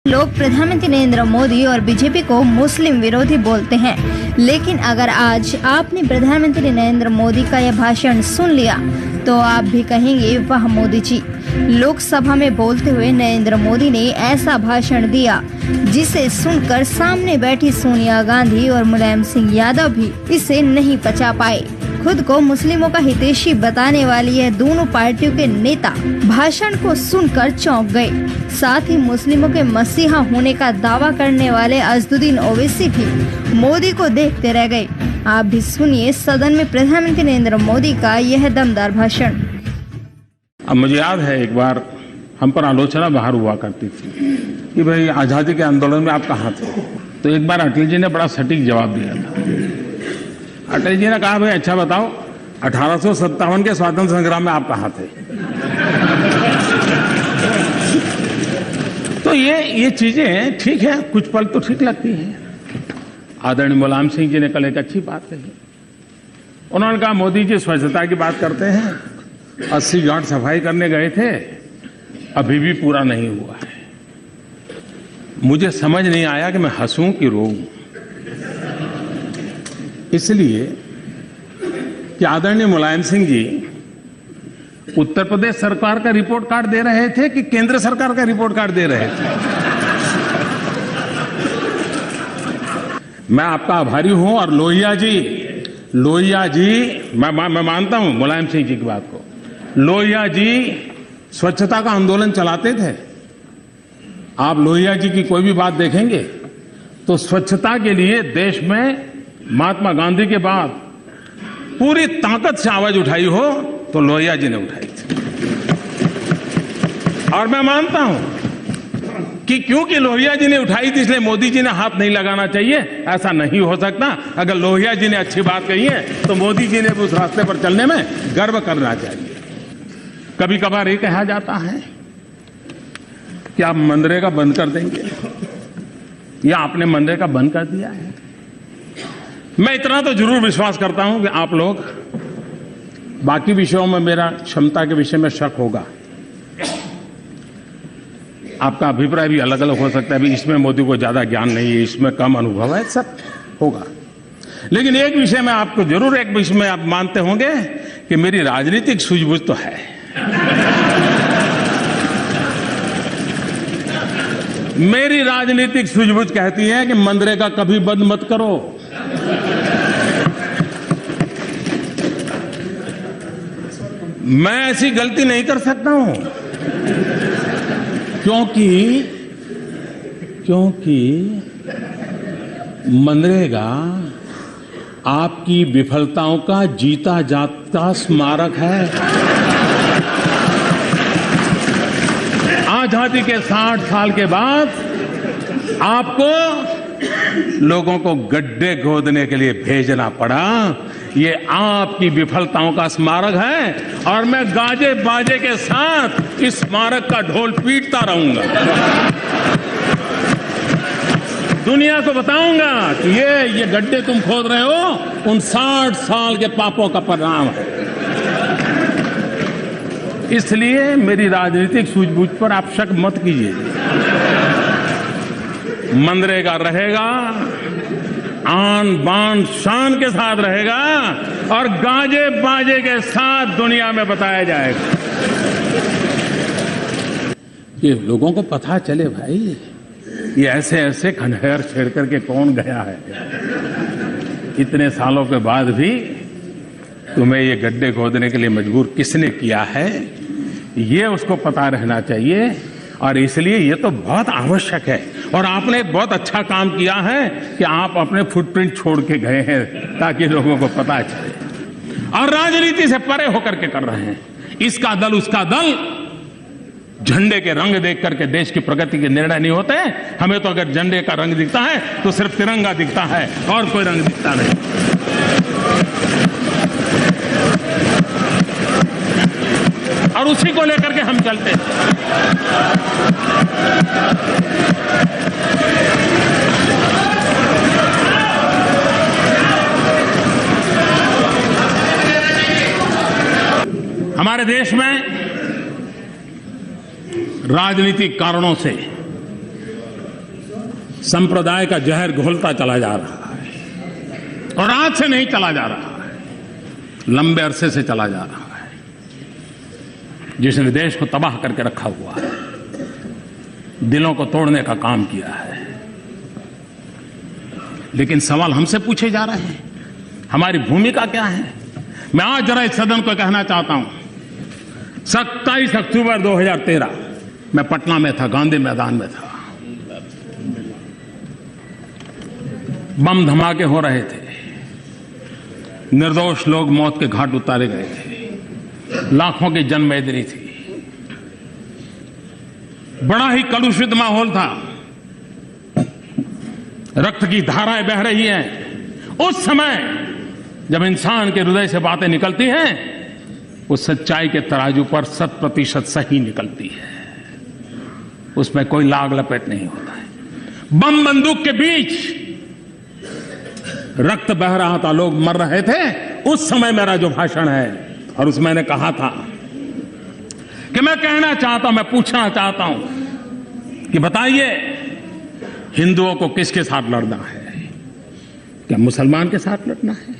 लोग प्रधानमंत्री नरेंद्र मोदी और बीजेपी को मुस्लिम विरोधी बोलते हैं, लेकिन अगर आज आपने प्रधानमंत्री नरेंद्र मोदी का यह भाषण सुन लिया तो आप भी कहेंगे वाह मोदी जी। लोकसभा में बोलते हुए नरेंद्र मोदी ने ऐसा भाषण दिया जिसे सुनकर सामने बैठी सोनिया गांधी और मुलायम सिंह यादव भी इसे नहीं पचा पाए। खुद को मुस्लिमों का हितैषी बताने वाली यह दोनों पार्टियों के नेता भाषण को सुनकर चौंक गए। साथ ही मुस्लिमों के मसीहा होने का दावा करने वाले अजदुद्दीन ओवैसी भी मोदी को देखते रह गए। आप भी सुनिए सदन में प्रधानमंत्री नरेंद्र मोदी का यह दमदार भाषण। अब मुझे याद है एक बार हम पर आलोचना बाहर हुआ करती थी कि भाई आजादी के आंदोलन में आप कहाँ थे। तो एक बार अटल जी ने बड़ा सटीक जवाब दिया था। अटल जी ने कहा भाई अच्छा बताओ 1857 के स्वातंत्र संग्राम में आप कहाँ थे। तो ये चीजें ठीक है, कुछ पल तो ठीक लगती हैं। आदरणीय मुलायम सिंह जी ने कल एक अच्छी बात कही। उन्होंने कहा मोदी जी स्वच्छता की बात करते हैं, 80 घाट सफाई करने गए थे, अभी भी पूरा नहीं हुआ है। मुझे समझ नहीं आया कि मैं हंसूं कि रोऊं। इसलिए कि आदरणीय मुलायम सिंह जी उत्तर प्रदेश सरकार का रिपोर्ट कार्ड दे रहे थे कि केंद्र सरकार का रिपोर्ट कार्ड दे रहे थे। मैं आपका आभारी हूं। और लोहिया जी मैं मानता हूं मुलायम सिंह जी की बात को। लोहिया जी स्वच्छता का आंदोलन चलाते थे। आप लोहिया जी की कोई भी बात देखेंगे तो स्वच्छता के लिए देश में महात्मा गांधी के बाद पूरी ताकत से आवाज उठाई हो तो लोहिया जी ने उठाई थी। और मैं मानता हूं कि क्योंकि लोहिया जी ने उठाई थी इसलिए मोदी जी ने हाथ नहीं लगाना चाहिए, ऐसा नहीं हो सकता। अगर लोहिया जी ने अच्छी बात कही है तो मोदी जी ने उस रास्ते पर चलने में गर्व करना चाहिए। कभी कभार ये कहा जाता है कि आप मनरेगा बंद कर देंगे या आपने मनरेगा बंद कर दिया है। मैं इतना तो जरूर विश्वास करता हूं कि आप लोग बाकी विषयों में मेरा क्षमता के विषय में शक होगा, आपका अभिप्राय भी अलग अलग हो सकता है। अभी इसमें मोदी को ज्यादा ज्ञान नहीं है, इसमें कम अनुभव है, सब होगा। लेकिन एक विषय में आपको जरूर, एक विषय में आप मानते होंगे कि मेरी राजनीतिक सूझबूझ तो है। मेरी राजनीतिक सूझबूझ कहती है कि मनरेगा कभी बंद मत करो। मैं ऐसी गलती नहीं कर सकता हूं क्योंकि मनरेगा आपकी विफलताओं का जीता जागता स्मारक है। आजादी के 60 साल के बाद आपको लोगों को गड्ढे खोदने के लिए भेजना पड़ा। ये आपकी विफलताओं का स्मारक है और मैं गाजे बाजे के साथ इस स्मारक का ढोल पीटता रहूंगा। दुनिया को बताऊंगा कि ये गड्ढे तुम खोद रहे हो उन 60 साल के पापों का परिणाम है। इसलिए मेरी राजनीतिक सूझबूझ पर आप शक मत कीजिए। मनरेगा रहेगा, आन बान शान के साथ रहेगा और गाजे बाजे के साथ दुनिया में बताया जाएगा कि लोगों को पता चले भाई ये ऐसे ऐसे खंडहर छेड़ करके कौन गया है। इतने सालों के बाद भी तुम्हें ये गड्ढे खोदने के लिए मजबूर किसने किया है, ये उसको पता रहना चाहिए। और इसलिए ये तो बहुत आवश्यक है। और आपने एक बहुत अच्छा काम किया है कि आप अपने फुटप्रिंट छोड़ के गए हैं ताकि लोगों को पता चले। और राजनीति से परे होकर के कर रहे हैं। इसका दल उसका दल झंडे के रंग देख करके देश की प्रगति के निर्णय नहीं होते। हमें तो अगर झंडे का रंग दिखता है तो सिर्फ तिरंगा दिखता है और कोई रंग दिखता नहीं। और उसी को लेकर के हम चलते हैं। हमारे देश में राजनीतिक कारणों से संप्रदाय का जहर घोलता चला जा रहा है और आज से नहीं चला जा रहा है, लंबे अरसे से चला जा रहा है, जिसने देश को तबाह करके रखा हुआ है, दिलों को तोड़ने का काम किया है। लेकिन सवाल हमसे पूछे जा रहे हैं, हमारी भूमिका क्या है? मैं आज जरा इस सदन को कहना चाहता हूं, 27 अक्टूबर 2013 मैं पटना में था, गांधी मैदान में था। बम धमाके हो रहे थे, निर्दोष लोग मौत के घाट उतारे गए थे, लाखों की जनमेदनी थी, बड़ा ही कलुषित माहौल था, रक्त की धाराएं बह रही हैं। उस समय जब इंसान के हृदय से बातें निकलती हैं, वो सच्चाई के तराजू पर 100% सही निकलती है, उसमें कोई लाग लपेट नहीं होता है। बम बंदूक के बीच रक्त बह रहा था, लोग मर रहे थे। उस समय मेरा जो भाषण है, और उसमें मैंने कहा था कि मैं कहना चाहता हूं, मैं पूछना चाहता हूं कि बताइए, हिंदुओं को किसके साथ लड़ना है? क्या मुसलमान के साथ लड़ना है?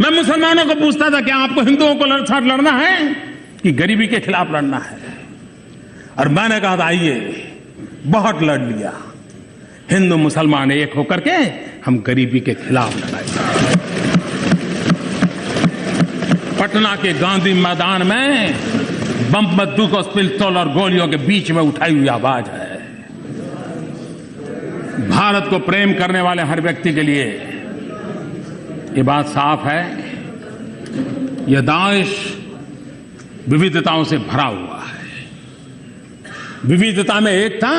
मैं मुसलमानों को पूछता था, क्या आपको हिंदुओं को साथ लड़ना है कि गरीबी के खिलाफ लड़ना है? और मैंने कहा था, आइए, बहुत लड़ लिया, हिंदू मुसलमान एक होकर के हम गरीबी के खिलाफ लड़ाएंगे। पटना के गांधी मैदान में बम बंदूकों, पिस्तौल और गोलियों के बीच में उठाई हुई आवाज है। भारत को प्रेम करने वाले हर व्यक्ति के लिए ये बात साफ है, यह देश विविधताओं से भरा हुआ है। विविधता में एकता,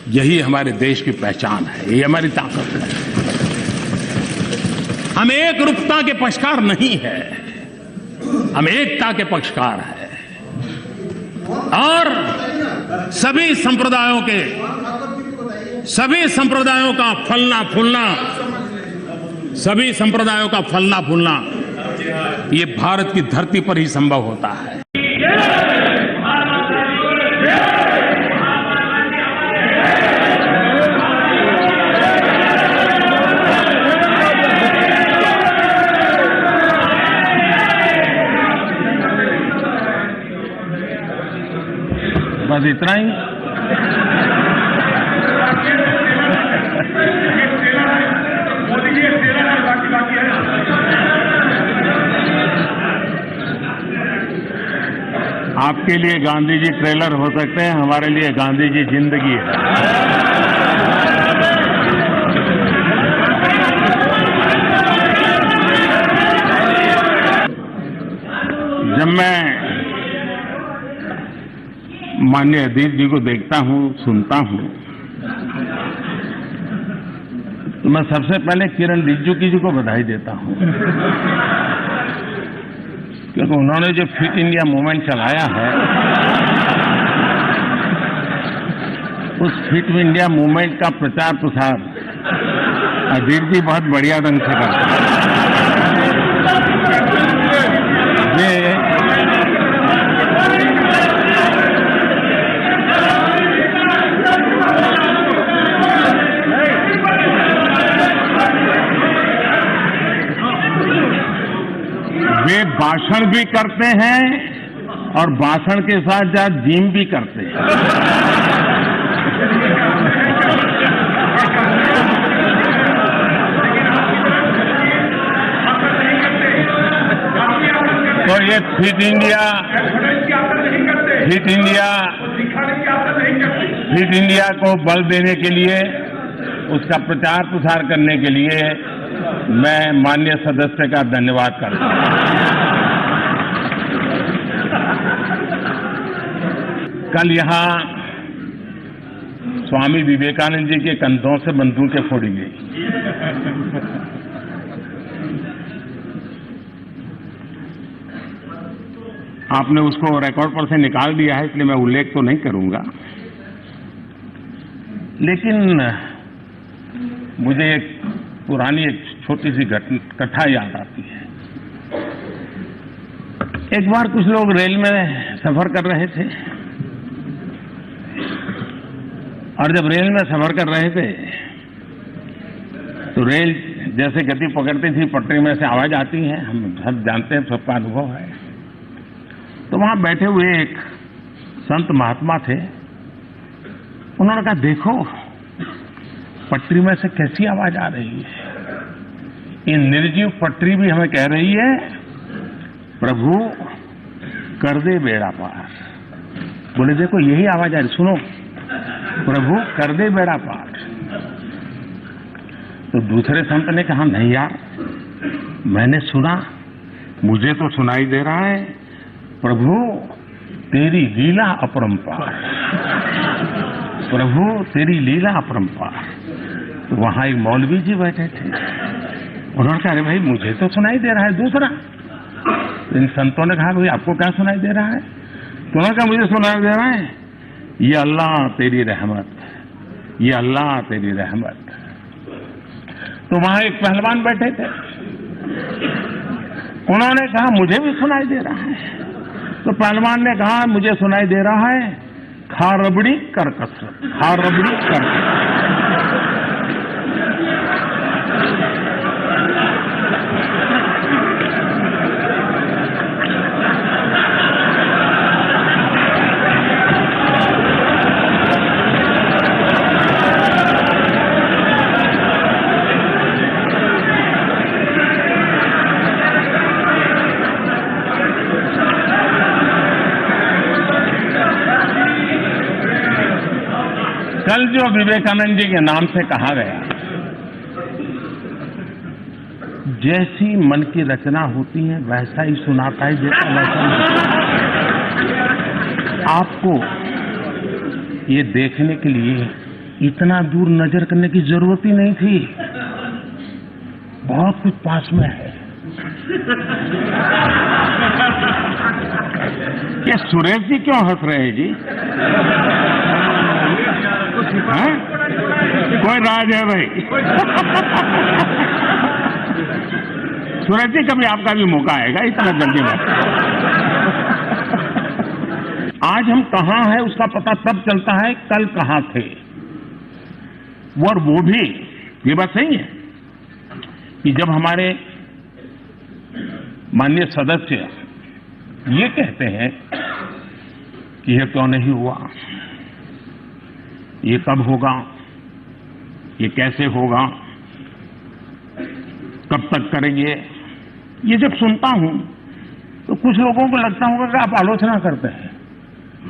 यही हमारे देश की पहचान है, ये हमारी ताकत है। हम एक रूपता के पक्षकार नहीं है, हम एकता के पक्षकार हैं। और सभी संप्रदायों का फलना फूलना ये भारत की धरती पर ही संभव होता है। बस इतना ही। आपके लिए गांधी जी ट्रेलर हो सकते हैं, हमारे लिए गांधी जी जिंदगी है। जब मैं माननीय अजीत जी को देखता हूं, सुनता हूं, तो मैं सबसे पहले किरण रिजिजू जी को बधाई देता हूं, क्योंकि उन्होंने जो फिट इंडिया मूवमेंट चलाया है, उस फिट इंडिया मूवमेंट का प्रचार प्रसार अजीत जी बहुत बढ़िया ढंग से करते हैं। वे भाषण भी करते हैं और भाषण के साथ साथ जिम भी करते हैं। तो ये फिट इंडिया को बल देने के लिए, उसका प्रचार प्रसार करने के लिए मैं माननीय सदस्य का धन्यवाद करता हूं। कल यहां स्वामी विवेकानंद जी के कंधों से बंदूकें फोड़ी गई। आपने उसको रिकॉर्ड पर से निकाल दिया है, इसलिए मैं उल्लेख तो नहीं करूंगा, लेकिन मुझे एक पुरानी छोटी सी कथा याद आती है। एक बार कुछ लोग रेल में सफर कर रहे थे, और जब रेल में सफर कर रहे थे तो रेल जैसे गति पकड़ती थी, पटरी में से आवाज आती है, हम सब जानते हैं, सबका अनुभव है। तो वहां बैठे हुए एक संत महात्मा थे, उन्होंने कहा देखो पटरी में से कैसी आवाज आ रही है, ये निर्जीव पटरी भी हमें कह रही है प्रभु कर दे बेड़ा पार। बोले देखो यही आवाज आ रही, सुनो, प्रभु कर दे बेड़ा पार। तो दूसरे संत ने कहा नहीं यार, मैंने सुना, मुझे तो सुनाई दे रहा है प्रभु तेरी लीला अपरंपार, प्रभु तेरी लीला अपरंपार। तो वहां एक मौलवी जी बैठे थे, उन्होंने कहा अरे भाई मुझे तो सुनाई दे रहा है दूसरा। इन संतों ने कहा भाई आपको क्या सुनाई दे रहा है? तो उन्होंने कहा मुझे सुनाई दे रहा है ये अल्लाह तेरी रहमत, ये अल्लाह तेरी रहमत। तो वहां एक पहलवान बैठे थे, उन्होंने कहा मुझे भी सुनाई दे रहा है। तो पहलवान ने कहा मुझे सुनाई दे रहा है खा रबड़ी कर कसरत, खा रबड़ी कर कसरत। कल जो विवेकानंद जी के नाम से कहा गया, जैसी मन की रचना होती है वैसा ही सुनाता है, जैसा वैसा। आपको ये देखने के लिए इतना दूर नजर करने की जरूरत ही नहीं थी, बहुत कुछ पास में है। ये सुरेश जी क्यों हंस रहे हैं जी? हाँ? कोई राज है भाई? सूरज जी कभी आपका भी मौका आएगा, इतना जल्दी मत। आज हम कहां हैं उसका पता तब चलता है कल कहां थे। और वो भी ये बात सही है कि जब हमारे माननीय सदस्य ये कहते हैं कि ये क्यों नहीं हुआ, ये कब होगा, ये कैसे होगा, कब तक करेंगे, ये जब सुनता हूं तो कुछ लोगों को लगता होगा कि आप आलोचना करते हैं।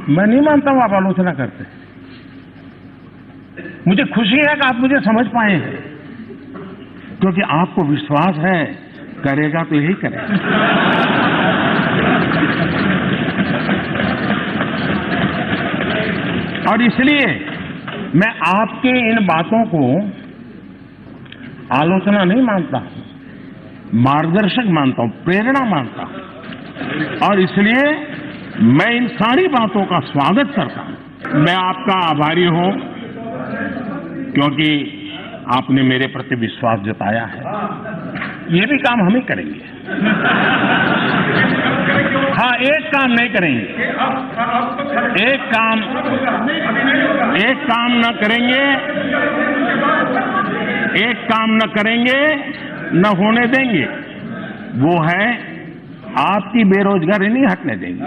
मैं नहीं मानता हूं आप आलोचना करते हैं। मुझे खुशी है कि आप मुझे समझ पाए हैं, क्योंकि आपको विश्वास है करेगा तो यही करेगा। और इसलिए मैं आपके इन बातों को आलोचना नहीं मानता हूं, मार्गदर्शक मानता हूं, प्रेरणा मानता हूं। और इसलिए मैं इन सारी बातों का स्वागत करता हूं। मैं आपका आभारी हूं क्योंकि आपने मेरे प्रति विश्वास जताया है। ये भी काम हम ही करेंगे। हाँ, एक काम नहीं करेंगे, एक काम न करेंगे, एक काम न करेंगे, न होने देंगे, वो है आपकी बेरोजगारी नहीं हटने देंगे।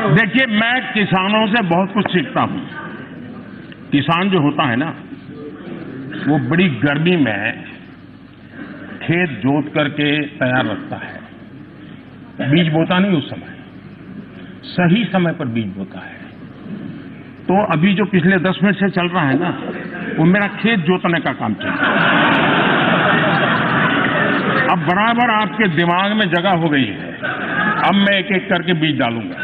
देखिए, मैं किसानों से बहुत कुछ सीखता हूं। किसान जो होता है ना, वो बड़ी गर्मी में खेत जोत करके तैयार रखता है, बीज बोता नहीं उस समय, सही समय पर बीज बोता है। तो अभी जो पिछले 10 मिनट से चल रहा है ना, वो मेरा खेत जोतने का काम चल रहा है। अब बराबर आपके दिमाग में जगह हो गई है, अब मैं एक एक करके बीज डालूंगा।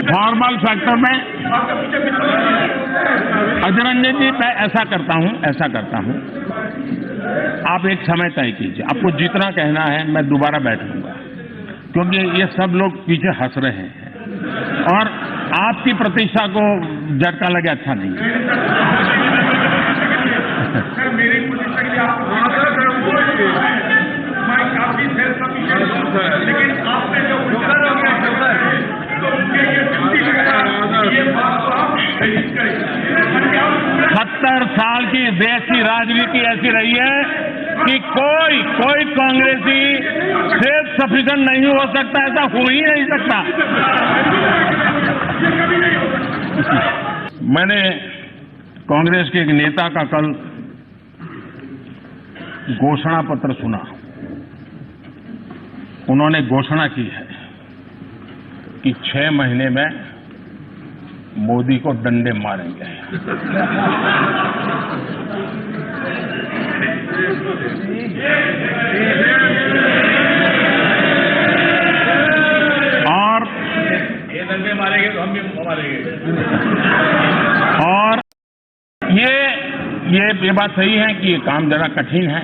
फॉर्मल सेक्टर में अजय रंजन जी, मैं ऐसा करता हूं, आप एक समय तय कीजिए, आपको जितना कहना है मैं दोबारा बैठ लूंगा, क्योंकि ये सब लोग पीछे हंस रहे हैं और आपकी प्रतिष्ठा को झटका लगे अच्छा नहीं है। मेरी प्रतिष्ठा के लिए आप काफी लेकिन आपने जो ये बात तो आप 70 साल की देश की राजनीति ऐसी रही है कि कोई कांग्रेसी सेल्फ सफिशिएंट नहीं हो सकता, ऐसा हो ही नहीं सकता। मैंने कांग्रेस के एक नेता का कल घोषणा पत्र सुना। उन्होंने घोषणा की है कि 6 महीने में मोदी को डंडे मारेंगे। और ये डंडे मारेंगे तो हम भी मारेंगे। और ये बात सही है कि ये काम जरा कठिन है,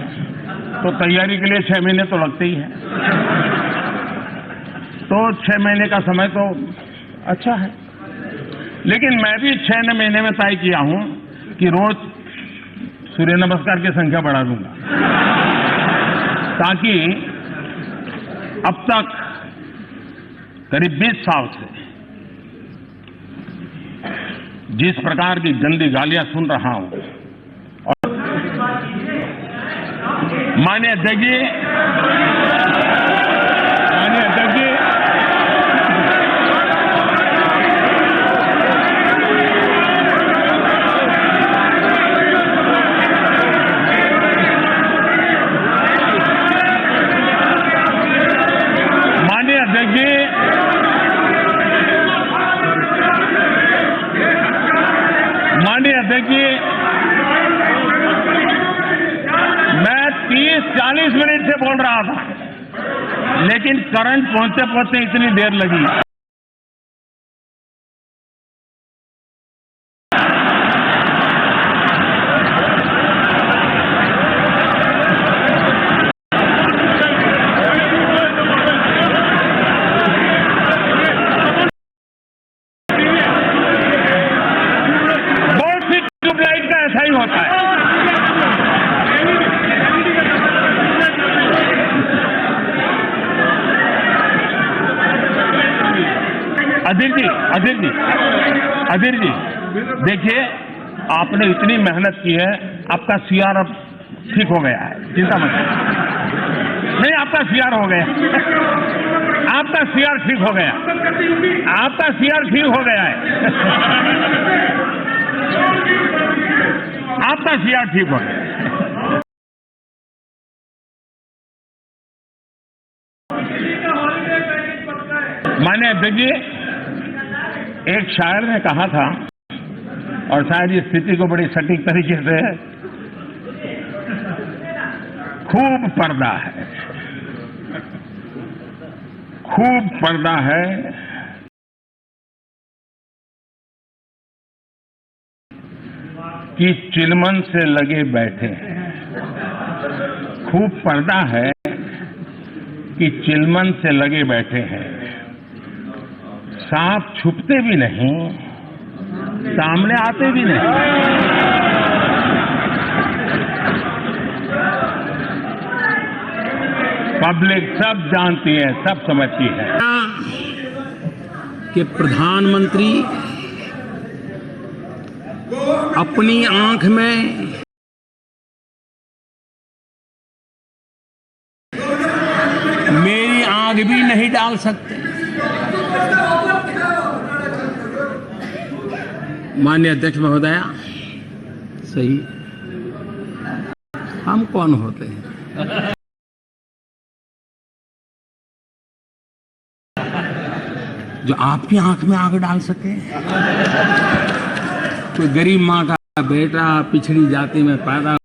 तो तैयारी के लिए 6 महीने तो लगते ही हैं। तो 6 महीने का समय तो अच्छा है, लेकिन मैं भी 6 महीने में तय किया हूं कि रोज सूर्य नमस्कार की संख्या बढ़ा दूंगा, ताकि अब तक करीब 20 साल से जिस प्रकार की गंदी गालियां सुन रहा हूं, और माननीय अध्यक्ष जी, मैं 30-40 मिनट से बोल रहा था, लेकिन करंट पहुंचते पहुंचते इतनी देर लगी। बहुत सी ट्यूबलाइट का ऐसा ही होता है। अधीर जी, देखिए, आपने इतनी मेहनत की है, आपका सीआर अब ठीक हो गया है, चिंता मत करिए। नहीं, आपका सीआर हो गया, आपका सीआर ठीक हो गया, आपका सीआर ठीक हो गया है, आपका सीआर ठीक हो गया। माननीय अध्यक्ष जी, एक शायर ने कहा था, और शायद इस स्थिति को बड़ी सटीक तरीके से, खूब पर्दा है, खूब पर्दा है, कि चिलमन से लगे बैठे हैं। खूब पर्दा है कि चिलमन से लगे बैठे हैं, सांप छुपते भी नहीं, सामने आते भी नहीं। पब्लिक सब जानती है, सब समझती है कि प्रधानमंत्री अपनी आंख में मेरी आंख भी नहीं डाल सकते। माननीय अध्यक्ष महोदया, सही, हम कौन होते हैं जो आपकी आंख में आंख डाल सके? कोई गरीब माँ का बेटा पिछड़ी जाति में पैदा